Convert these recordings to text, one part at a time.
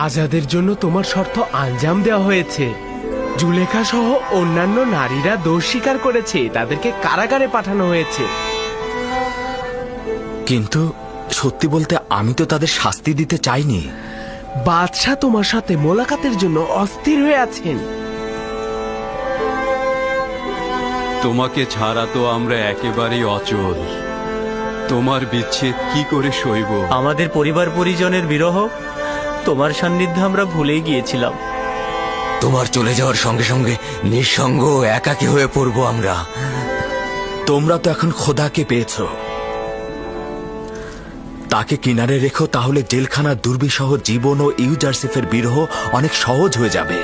আজাদের জন্য তোমার শর্ত আঞ্জাম দেওয়া হয়েছে। জুলেখা সহ অন্যান্য নারীরা দোষ স্বীকার করেছে, তাদেরকে কারাগারে পাঠানো হয়েছে। কিন্তু সত্যি বলতে আমি তো তাদের শাস্তি দিতে চাইনি। বাদশাহ তোমার সাথে মোলাকাতের জন্য অস্থির হয়ে আছেন। তোমাকে ছাড়া তো আমরা একেবারেই অচল। তোমার বিচ্ছেদ কি করে সইব? আমাদের পরিবার পরিজনের বিরহ, তোমার সান্নিধ্যে আমরা ভুলেই গিয়েছিলাম। তোমার চলে যাওয়ার সঙ্গে সঙ্গে নিঃসঙ্গ ও একাকী হয়ে পড়বো আমরা। তোমরা তো এখন খোদাকে পেয়েছ, তাকে কিনারে রেখো, তাহলে জেলখানার দুর্বিসহ জীবন ও ইউজারসিফের বিরহ অনেক সহজ হয়ে যাবে।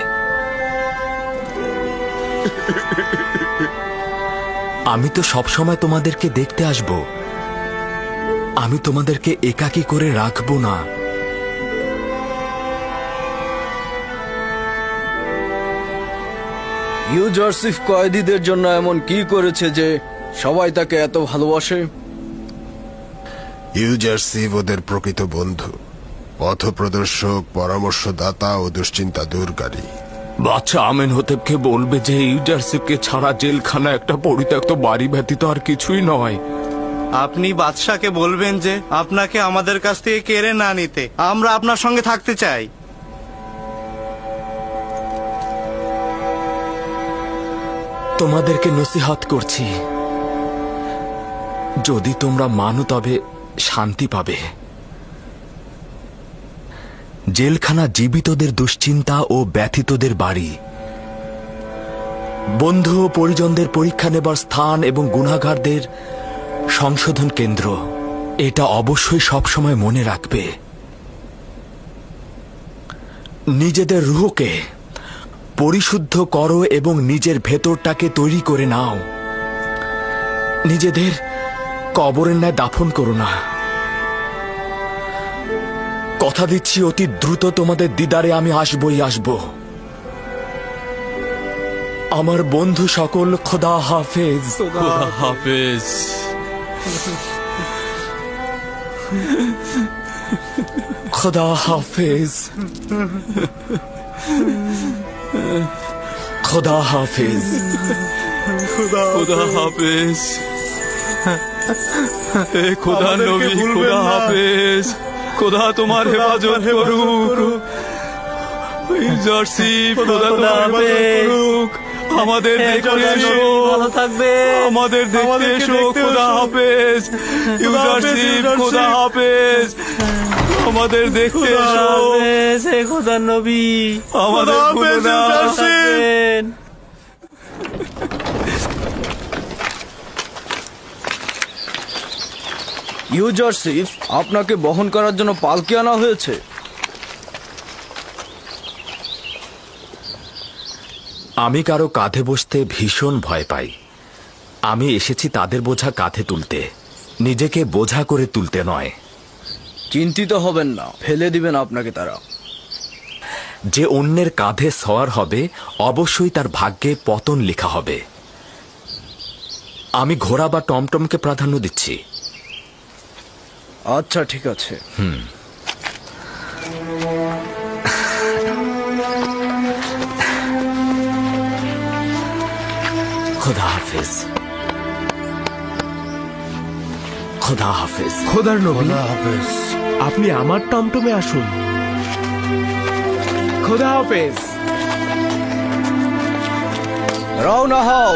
আমি তো সবসময় তোমাদেরকে দেখতে আসব, আমি তোমাদেরকে একাকী করে রাখবো না। ইউজারসিফ কয়েদিদের জন্য এমন কি করেছে যে সবাই তাকে এত ভালোবাসে? ইউজারসিফ ওদের প্রকৃত বন্ধু, পথপ্রদর্শক, পরামর্শদাতা ও দুশ্চিন্তা দূরকারী। বাচ্চা আমেনহোতেবকে বলবে যে ইউজারসিফকে ছাড়া জেলখানা একটা পরিত্যক্ত বাড়ি ব্যতীত আর কিছুই নয়। আপনি বাদশাকে বলবেন যে আপনাকে আমাদের কাছ থেকে কেড়ে না নিতে, আমরা আপনার সঙ্গে থাকতে চাই। তোমাদেরকে নসিহত করছি, যদি তোমরা মানো তবে শান্তি পাবে। জেলখানা জীবিতদের দুশ্চিন্তা ও ব্যথিতদের বাড়ি, বন্ধু ও পরিজনদের পরীক্ষা নেবার স্থান এবং গুনাহগারদের সংশোধন কেন্দ্র। এটা অবশ্যই সবসময় মনে রাখবে। নিজেদের রুহকে পরিশুদ্ধ করো এবং নিজের ভেতরটাকে তৈরি করে নাও। নিজেদের কবরের ন্যায় দাফন করো না। কথা দিচ্ছি অতি দ্রুত তোমাদের দিদারে আমি আসবই আসব। আমার বন্ধু সকল, খোদা হাফেজ। খোদা হাফেজ। খোদা হাফেজ। খোদা হাফেজ। খোদা হাফেজ। এ খোদা নবী, খোদা হাফেজ। খোদা তোমার হেফাজত করুক। ইউজারসিফ, খোদা তোমার হেফাজত করুক। আমাদের দেখতে এসো, ভালো থাকবে। আমাদের দেখতে এসো। খোদা হাফেজ। ইউজারসিফ, খোদা হাফেজ। আমাদের দেখতে এসো। খোদা নবী, আমাদের ভুলো না। থাকবেন। ইউজারসিফ, আপনাকে বহন করার জন্য পালকি আনা হয়েছে। আমি কারো কাঁধে বসতে ভীষণ ভয় পাই। আমি এসেছি তাদের বোঝা কাঁধে তুলতে, নিজেকে বোঝা করে তুলতে নয়। চিন্তিত হবেন না, ফেলে দিবেন আপনাকে তারা। যে অন্যের কাঁধে সওয়ার হবে অবশ্যই তার ভাগ্যে পতন লেখা হবে। আমি ঘোড়া বা টমটমকে প্রাধান্য দিচ্ছি। আচ্ছা, ঠিক আছে। খোদা হাফেজ। খোদা হাফেজ। খোদার নবী, আপনি আমার টমটমে আসুন। খোদা হাফেজ। রওনা হও।